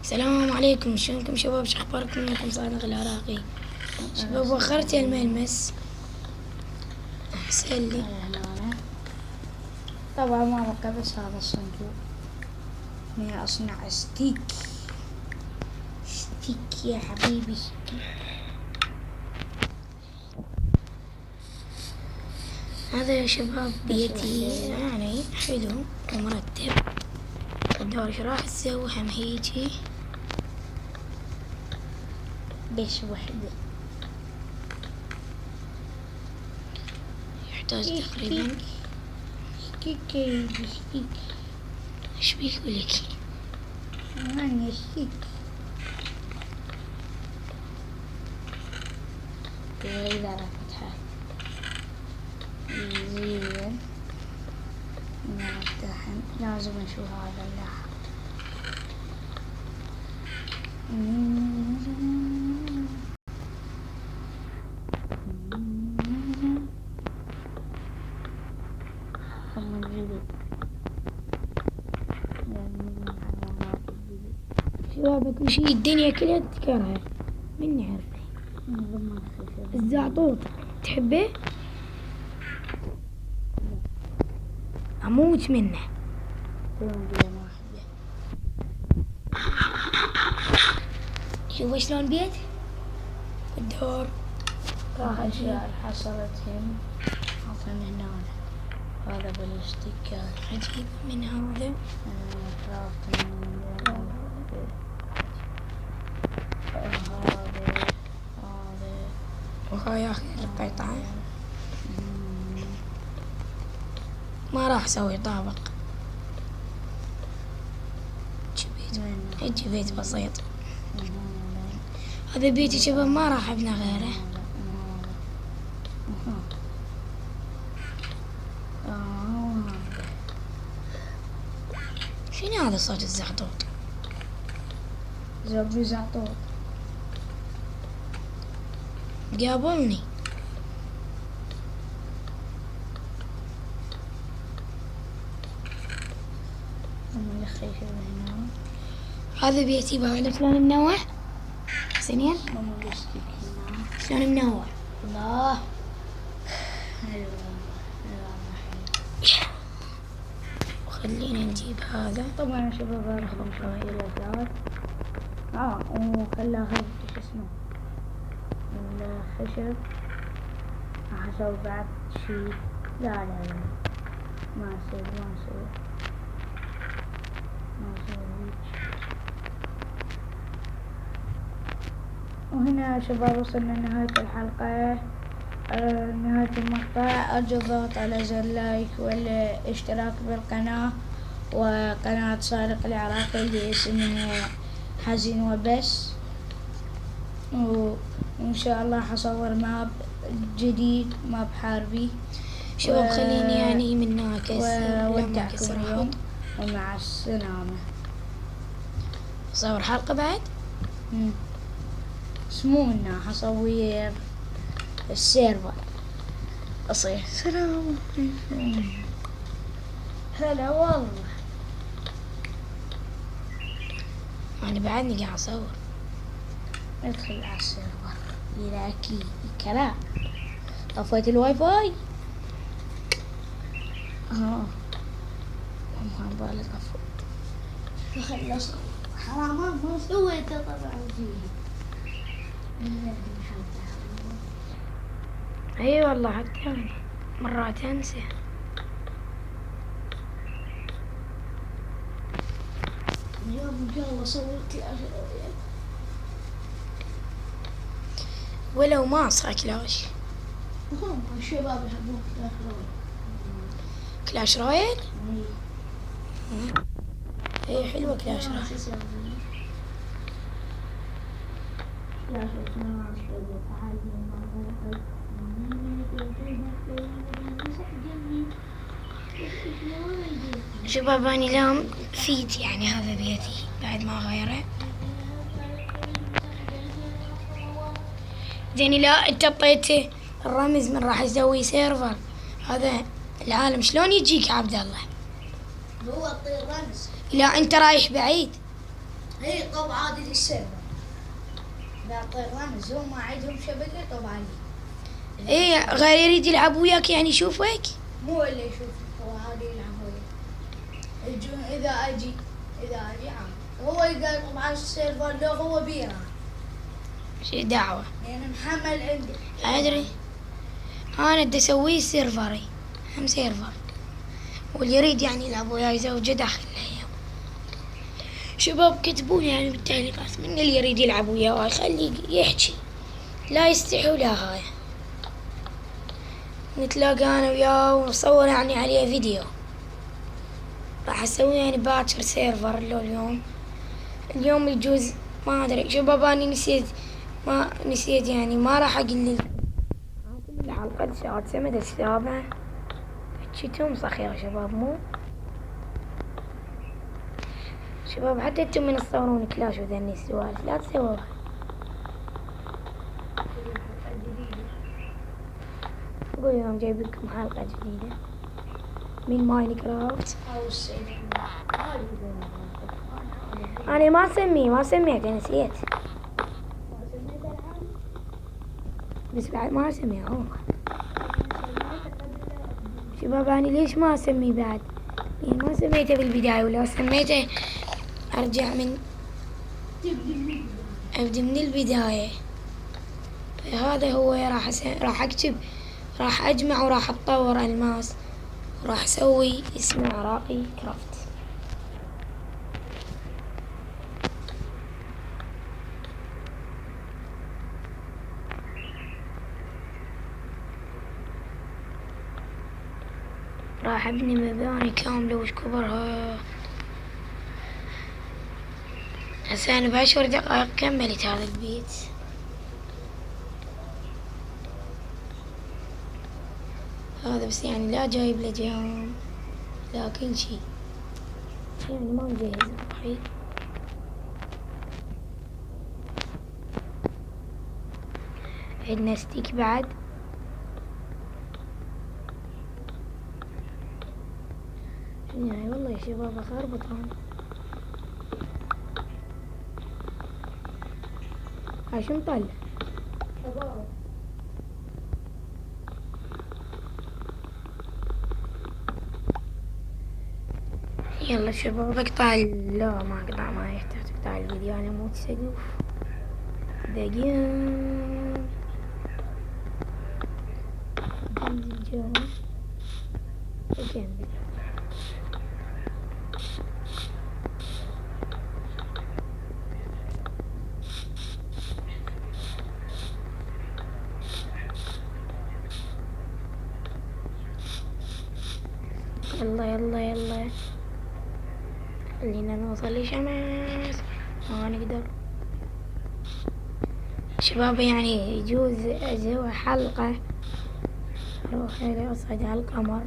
السلام عليكم، شلونكم شباب؟ شو اخباركم؟ معكم صادق العراقي. شباب وخرت الملمس احسن لي. طبعا ما بقى بس هذا الصندوق اني اصنع ستيك يا حبيبي ستيك. هذا يا شباب بيتي يعني حلو ومرتب. الدور ايش راح تسوي هم هيجي بس وحدة يحتاج تقريبا ستيك يا ستيك. ايش بيك ولك؟ أنا ستيك إذا رفتها زين نفتحن لازم نشوف هذا اللحم. شباب اكو شي الدنيا كلها تكرهه من عرفه. الزعطوط تحبه؟ اموت منه. شوف شلون بيت الدور راح اشياء حصلتهم حطن هنا. هذا بالستيك عجيب من هذا. وهاي اخر قطعة. ما راح اسوي طابق. هيجي بيت بسيط. هذا بيتي شباب ما راح ابنى غيره. شنو هذا صوت الزعطوط؟ زوجي زعطوط قابلني. هذا بيتي بقى شلون منوع؟ سنين؟ شلون منوع؟ الله وخلينا نجيب هذا. طبعا يا شباب راح نشوي الأثاث. وخلاها شو اسمه الخشب. راح اسوي بعد شي. لا ما اسوي وهنا يا شباب وصلنا لنهاية الحلقة. نهاية المقطع. أرجو الضغط على زر لايك والاشتراك بالقناة وقناة صادق العراقي اللي اسمها حزين وبس. وإن شاء الله حصور ماب جديد، ماب حاربي. شباب خليني يعني من ناكس وودعكم اليوم ومع السلامة. صور حلقة بعد؟ مو منا حصور السيرفر أصير. سلام هلا والله. أنا بعدني قاعد أصور. ادخل على السيرفر يلاكي كلام. طفيت الواي فاي. ما بالي طفيت. خلص حرام ما سويته طبعا فيه. اي والله حتى أنا مرات انسى. اليوم جوا صورت ولو ما اصحى كلاش. هم الشباب يحبون كلاش رويال. كلاش رويال؟ اي حلوة كلاش رويال. شباب اني اليوم فيت يعني هذا بيتي بعد ما غيره. زين لا انت اعطيته الرمز من راح اسوي سيرفر هذا العالم شلون يجيك عبد الله؟ هو اعطيه الرمز. لا انت رايح بعيد. هي طب عادي للسيرفر. إذا طيران زوم ما عندهم شبكة طب عادي. ايه غير يريد يلعب وياك يعني يشوفك. مو اللي يشوف هو عادي يلعب وياي. إذا أجي عادي. هو يقال طبعا السيرفر لو هو بيرا. شي دعوة. يعني محمل عندي. أدري. أنا بدي أسويه سيرفري. هم سيرفر. واللي يريد يعني يلعب وياي زوجة داخل الأيام. شباب كتبوا لي يعني بالتعليقات من اللي يريد يلعب وياي خليه يحكي. لا يستحي ولا هاي. نتلاقى أنا وياه ونصور يعني عليه فيديو. راح أسوي يعني باكر سيرفر له اليوم يجوز ما أدري. شباب أنا نسيت يعني ما راح أقول لكم الحلقة السادسة مدى السابعة. حكيتهم صح يا شباب مو؟ شباب حتى انتم من تصورون كلاش وذني السوالف لا تسووها. قول يوم جايب لكم حلقة جديدة من ماينكرافت. أنا ما سميته نسيت. بس بعد ما سميه هو. شباب أنا ليش ما أسميه بعد؟ يعني ما سميته بالبداية ولو سميته أرجع أبدأ من البداية. فهذا هو راح أكتب راح أجمع وراح أتطور ألماس وراح أسوي اسمه عراقي كرافت. راح أبني مباني كاملة وش كبرها. هسه أنا ب10 دقائق كملت هذا البيت. هذا بس يعني لا جايب له جام لا كل شي يعني ما مجهز روحي. عندنا ستيك بعد. يعني والله يا شباب أخربط أنا. هاي شو مطلع؟ يلا شباب اقطع لا ما اقطع ما يحتاج اقطع الفيديو انا موت سقوف. دقيقة انزل جوا وكمل. يلا خلينا نوصل لشمس ما نقدر. شباب يعني يجوز أسوي حلقة أروح أصعد على القمر.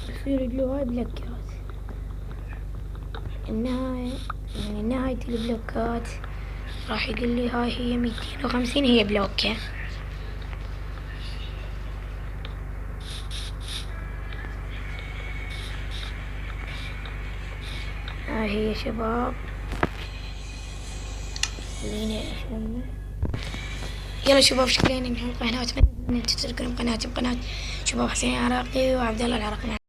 يصير له هاي بلوكات النهاية يعني نهاية البلوكات راح يقول لي هاي هي 250 هي بلوكة. هاي هي شباب خليني أشمل. يلا شباب شكرا لكم الحلقة هنا. أتمنى أن تشتركون بقناتي شباب حسين العراقي وعبد الله العراقي.